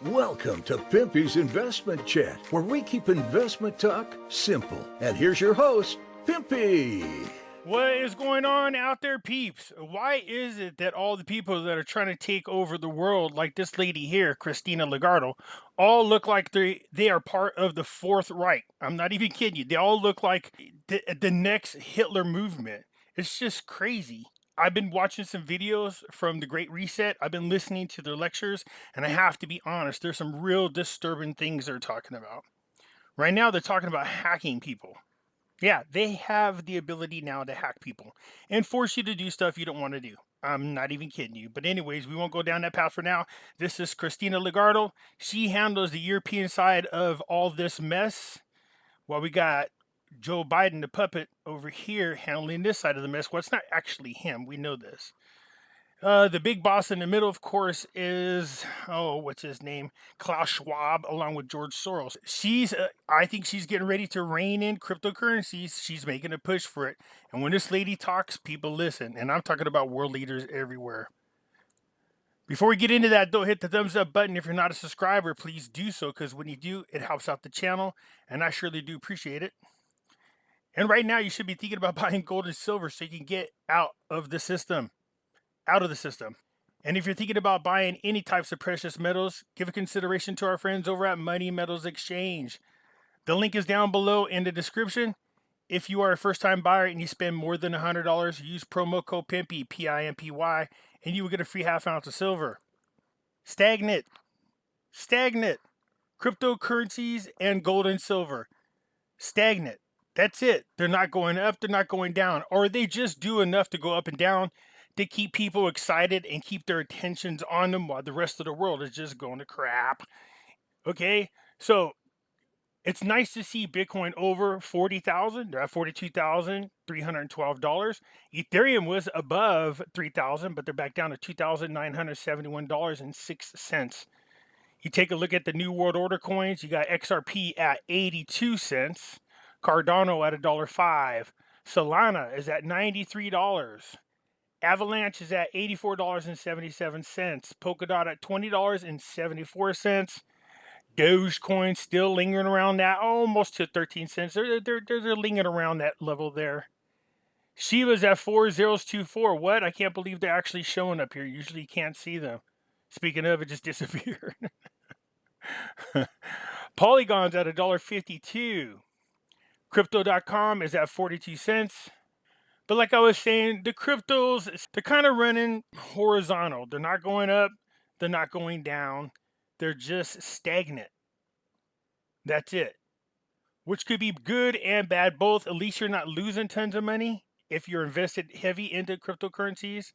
Welcome to Pimpy's Investment Chat, where we keep investment talk simple. And here's your host, Pimpy. What is going on out there, peeps? Why is it that all the people that are trying to take over the world, like this lady here, Christina Lagarde, all look like they are part of the Fourth Reich? I'm not even kidding you. They all look like the next Hitler movement. It's just crazy. I've been watching some videos from the Great Reset. I've been listening to their lectures, and I have to be honest, there's some real disturbing things they're talking about. Right now, they're talking about hacking people. Yeah, they have the ability now to hack people and force you to do stuff you don't want to do. I'm not even kidding you. But anyways, we won't go down that path for now. This is Christina Lagarde. She handles the European side of all this mess, while we got Joe Biden, the puppet, over here handling this side of the mess. Well, it's not actually him. We know this. The big boss in the middle, of course, is, what's his name? Klaus Schwab, along with George Soros. I think she's getting ready to rein in cryptocurrencies. She's making a push for it. And when this lady talks, people listen. And I'm talking about world leaders everywhere. Before we get into that, though, hit the thumbs up button. If you're not a subscriber, please do so, because when you do, it helps out the channel. And I surely do appreciate it. And right now, you should be thinking about buying gold and silver so you can get out of the system. And if you're thinking about buying any types of precious metals, give a consideration to our friends over at Money Metals Exchange. The link is down below in the description. If you are a first-time buyer and you spend more than $100, use promo code Pimpy, P-I-M-P-Y, and you will get a free half ounce of silver. Stagnant. Cryptocurrencies and gold and silver. Stagnant. That's it. They're not going up, they're not going down. Or they just do enough to go up and down to keep people excited and keep their attentions on them while the rest of the world is just going to crap. Okay, so it's nice to see Bitcoin over 40,000. They're at $42,312. Ethereum was above 3,000, but they're back down to $2,971.06. You take a look at the New World Order coins. You got XRP at 82 cents. Cardano at $1.05. Solana is at $93. Avalanche is at $84.77. Polkadot at $20.74. Dogecoin still lingering around that, almost to 13 cents. They're lingering around that level there. Shiba's at 4024. What? I can't believe they're actually showing up here. Usually you can't see them. Speaking of, it just disappeared. Polygon's at $1.52. Crypto.com is at 42 cents. But like I was saying, the cryptos, they're kind of running horizontal. They're not going up. They're not going down. They're just stagnant. That's it. Which could be good and bad both. At least you're not losing tons of money if you're invested heavy into cryptocurrencies.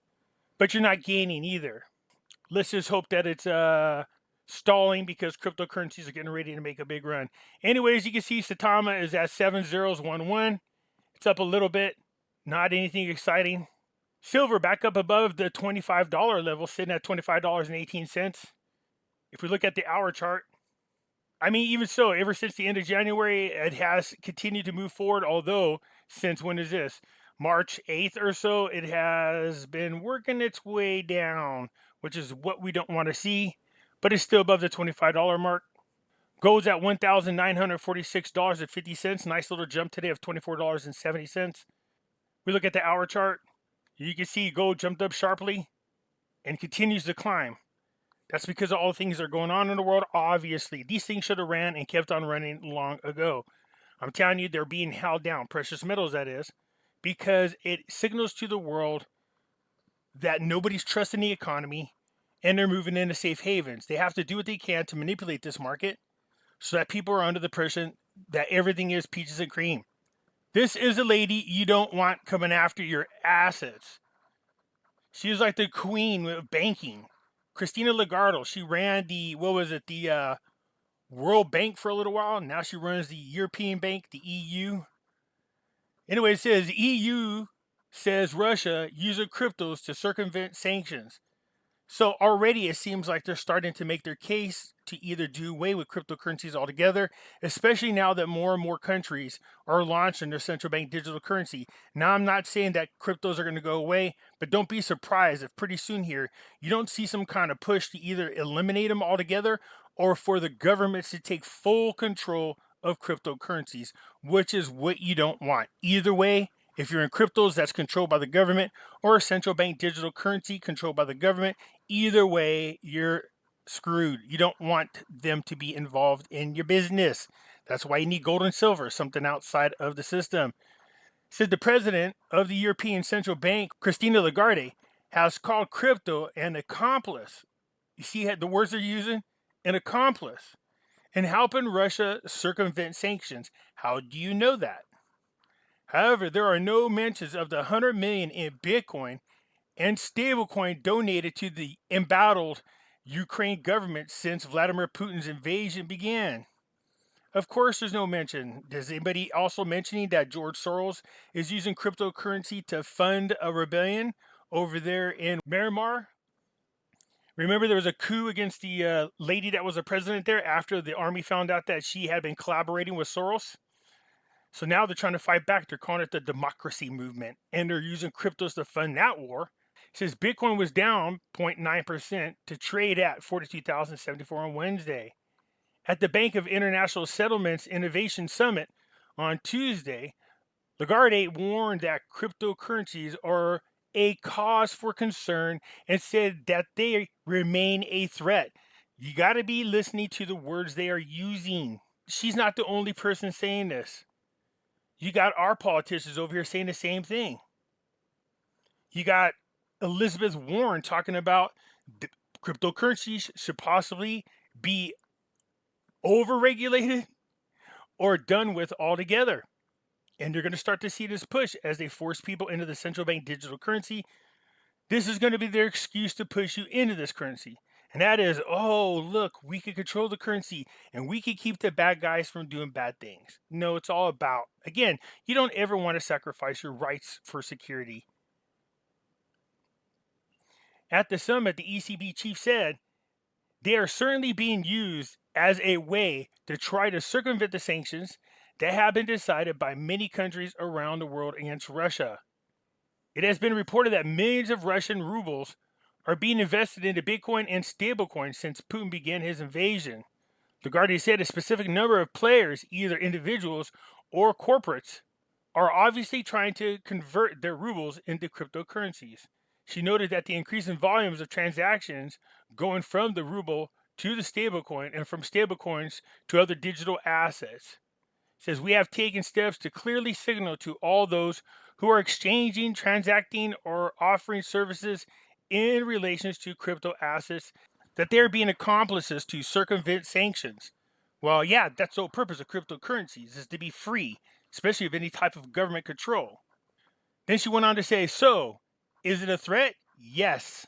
But you're not gaining either. Let's just hope that it's stalling, because cryptocurrencies are getting ready to make a big run. Anyways, you can see Satama is at 7011. It's up a little bit. Not anything exciting. Silver back up above the $25 level, sitting at $25.18. If we look at the hour chart, I mean, even so, ever since the end of January, it has continued to move forward. Although, since when is this? March 8th or so, it has been working its way down, which is what we don't want to see. But it's still above the $25 mark. Gold's at $1,946.50. Nice little jump today of $24.70. We look at the hour chart. You can see gold jumped up sharply and continues to climb. That's because of all the things that are going on in the world. Obviously, these things should have ran and kept on running long ago. I'm telling you, they're being held down. Precious metals, that is. Because it signals to the world that nobody's trusting the economy and they're moving into safe havens. They have to do what they can to manipulate this market so that people are under the impression that everything is peaches and cream. This is a lady you don't want coming after your assets. She was like the queen of banking. Christina Lagarde, she ran the World Bank for a little while. Now she runs the European Bank, the EU. Anyway, it says EU says Russia uses cryptos to circumvent sanctions. So already it seems like they're starting to make their case to either do away with cryptocurrencies altogether, especially now that more and more countries are launching their central bank digital currency. Now, I'm not saying that cryptos are going to go away, but don't be surprised if pretty soon here you don't see some kind of push to either eliminate them altogether or for the governments to take full control of cryptocurrencies, which is what you don't want. Either way, if you're in cryptos that's controlled by the government or a central bank digital currency controlled by the government, either way, you're screwed. You don't want them to be involved in your business. That's why you need gold and silver, something outside of the system. Said the president of the European Central Bank, Christina Lagarde, has called crypto an accomplice. You see the words they're using? An accomplice in helping Russia circumvent sanctions. How do you know that? However, there are no mentions of the 100 million in Bitcoin and stablecoin donated to the embattled Ukraine government since Vladimir Putin's invasion began. Of course, there's no mention. Does anybody also mentioning that George Soros is using cryptocurrency to fund a rebellion over there in Myanmar? Remember, there was a coup against the lady that was a president there after the army found out that she had been collaborating with Soros. So now they're trying to fight back. They're calling it the democracy movement, and they're using cryptos to fund that war. It says Bitcoin was down 0.9% to trade at 42,074 on Wednesday. At the Bank of International Settlements Innovation Summit on Tuesday, Lagarde warned that cryptocurrencies are a cause for concern and said that they remain a threat. You got to be listening to the words they are using. She's not the only person saying this. You got our politicians over here saying the same thing. You got Elizabeth Warren talking about cryptocurrencies should possibly be overregulated or done with altogether. And you're going to start to see this push as they force people into the central bank digital currency. This is going to be their excuse to push you into this currency. And that is, oh, look, we can control the currency and we can keep the bad guys from doing bad things. No, it's all about, again, you don't ever want to sacrifice your rights for security. At the summit, the ECB chief said, they are certainly being used as a way to try to circumvent the sanctions that have been decided by many countries around the world against Russia. It has been reported that millions of Russian rubles are being invested into Bitcoin and stablecoins since Putin began his invasion. Lagarde said a specific number of players, either individuals or corporates, are obviously trying to convert their rubles into cryptocurrencies. She noted that the increasing volumes of transactions going from the ruble to the stablecoin and from stablecoins to other digital assets. Says we have taken steps to clearly signal to all those who are exchanging, transacting, or offering services in relations to crypto assets that they're being accomplices to circumvent sanctions. Well, yeah, that's the whole purpose of cryptocurrencies, is to be free, especially of any type of government control. Then she went on to say, so, is it a threat? Yes.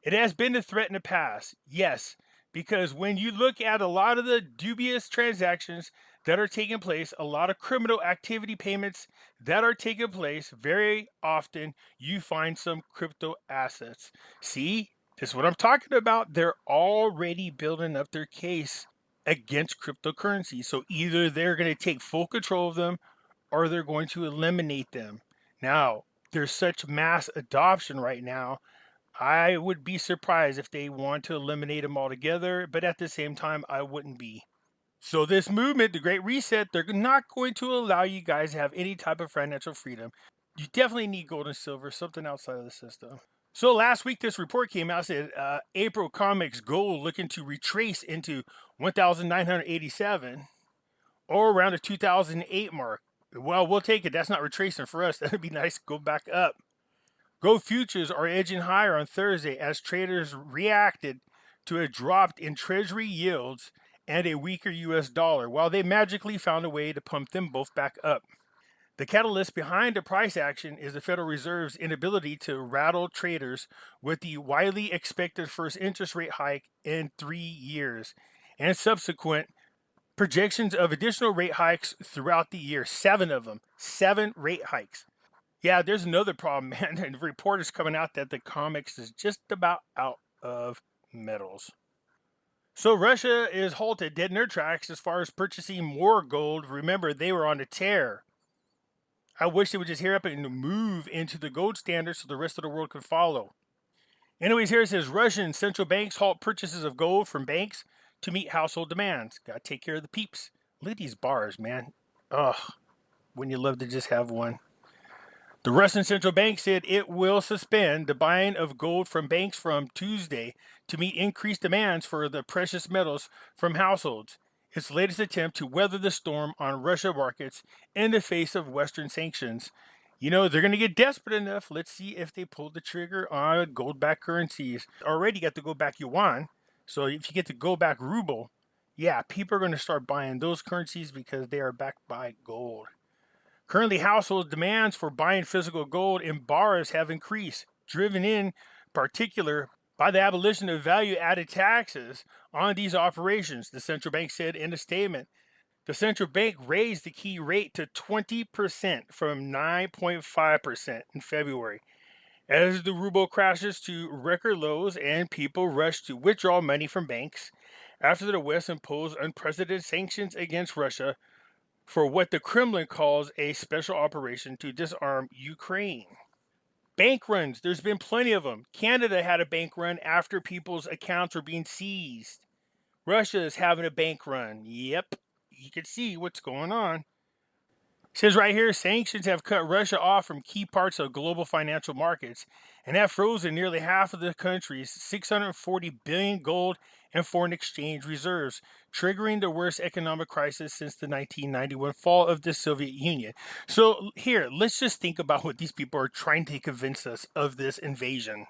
It has been a threat in the past. Yes. Because when you look at a lot of the dubious transactions that are taking place, a lot of criminal activity payments that are taking place, very often you find some crypto assets. See, this is what I'm talking about. They're already building up their case against cryptocurrency. So either they're going to take full control of them or they're going to eliminate them. Now, there's such mass adoption right now. I would be surprised if they want to eliminate them altogether, but at the same time, I wouldn't be. So this movement, the Great Reset, they're not going to allow you guys to have any type of financial freedom. You definitely need gold and silver, something outside of the system. So last week, this report came out, said April Comics gold looking to retrace into 1,987 or around the 2008 mark. Well, we'll take it. That's not retracing for us. That'd be nice to go back up. Gold futures are edging higher on Thursday as traders reacted to a drop in Treasury yields and a weaker U.S. dollar, while they magically found a way to pump them both back up. The catalyst behind the price action is the Federal Reserve's inability to rattle traders with the widely expected first interest rate hike in 3 years and subsequent projections of additional rate hikes throughout the year. 7 of them. 7 rate hikes. Yeah, there's another problem, man. And the report is coming out that the comics is just about out of metals. So Russia is halted dead in their tracks as far as purchasing more gold. Remember, they were on a tear. I wish they would just hurry up and move into the gold standard so the rest of the world could follow. Anyways, here it says Russian central banks halt purchases of gold from banks to meet household demands. Gotta take care of the peeps. Look at these bars, man. Ugh, wouldn't you love to just have one? The Russian central bank said it will suspend the buying of gold from banks from Tuesday to meet increased demands for the precious metals from households. Its latest attempt to weather the storm on Russia markets in the face of Western sanctions. You know, they're going to get desperate enough. Let's see if they pull the trigger on gold-backed currencies. Already got the gold-backed yuan. So if you get the gold-backed ruble, yeah, people are going to start buying those currencies because they are backed by gold. Currently, household demands for buying physical gold in bars have increased, driven in particular by the abolition of value-added taxes on these operations, the central bank said in a statement. The central bank raised the key rate to 20% from 9.5% in February. As the ruble crashes to record lows and people rush to withdraw money from banks after the West imposed unprecedented sanctions against Russia for what the Kremlin calls a special operation to disarm Ukraine. Bank runs, there's been plenty of them. Canada had a bank run after people's accounts were being seized. Russia is having a bank run. Yep, you can see what's going on. It says right here, sanctions have cut Russia off from key parts of global financial markets and have frozen nearly half of the country's 640 billion gold and foreign exchange reserves, triggering the worst economic crisis since the 1991 fall of the Soviet Union. So here, let's just think about what these people are trying to convince us of this invasion.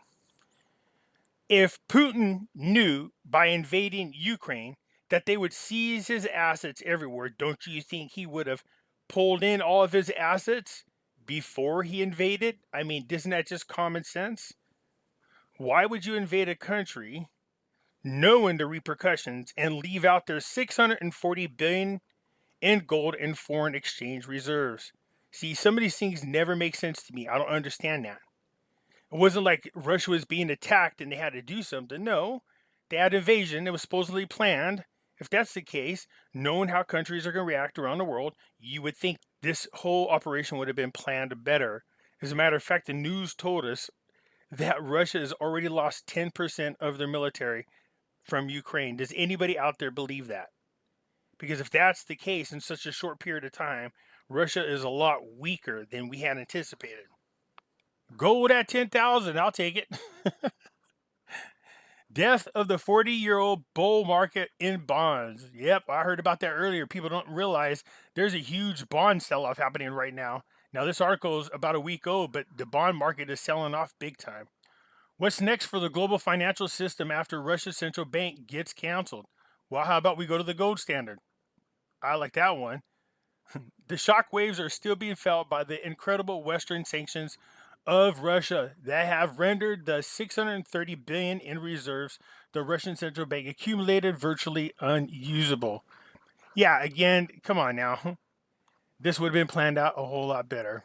If Putin knew by invading Ukraine that they would seize his assets everywhere, don't you think he would have pulled in all of his assets before he invaded? I mean, isn't that just common sense? Why would you invade a country knowing the repercussions and leave out their 640 billion in gold and foreign exchange reserves? See, some of these things never make sense to me. I don't understand that. It wasn't like Russia was being attacked and they had to do something. No, they had invasion. It was supposedly planned. If that's the case, knowing how countries are going to react around the world, you would think this whole operation would have been planned better. As a matter of fact, the news told us that Russia has already lost 10% of their military from Ukraine. Does anybody out there believe that? Because if that's the case in such a short period of time, Russia is a lot weaker than we had anticipated. Gold at 10,000, I'll take it. Death of the 40-year-old bull market in bonds. Yep, I heard about that earlier. People don't realize there's a huge bond sell-off happening right now. Now, this article is about a week old, but the bond market is selling off big time. What's next for the global financial system after Russia's central bank gets canceled? Well, how about we go to the gold standard? I like that one. The shockwaves are still being felt by the incredible Western sanctions of Russia that have rendered the 630 billion in reserves the Russian central bank accumulated virtually unusable. Yeah, again, come on now. This would have been planned out a whole lot better.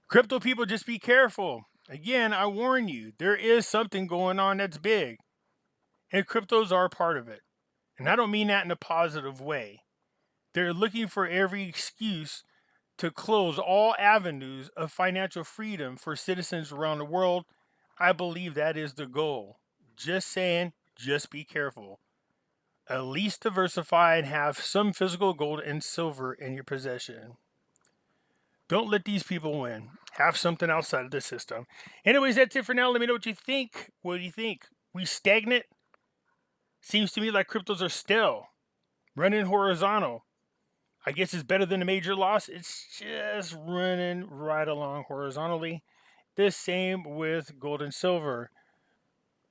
Crypto people, just be careful. Again, I warn you, there is something going on that's big. And cryptos are a part of it. And I don't mean that in a positive way. They're looking for every excuse to close all avenues of financial freedom for citizens around the world. I believe that is the goal. Just saying, just be careful. At least diversify and have some physical gold and silver in your possession. Don't let these people win. Have something outside of the system. Anyways, that's it for now. Let me know what you think. What do you think? We stagnant? Seems to me like cryptos are still running horizontal. I guess it's better than a major loss. It's just running right along horizontally. The same with gold and silver.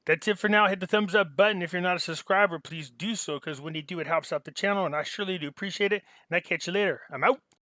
That's it for now. Hit the thumbs up button. If you're not a subscriber, please do so, because when you do, it helps out the channel, and I surely do appreciate it. And I catch you later. I'm out.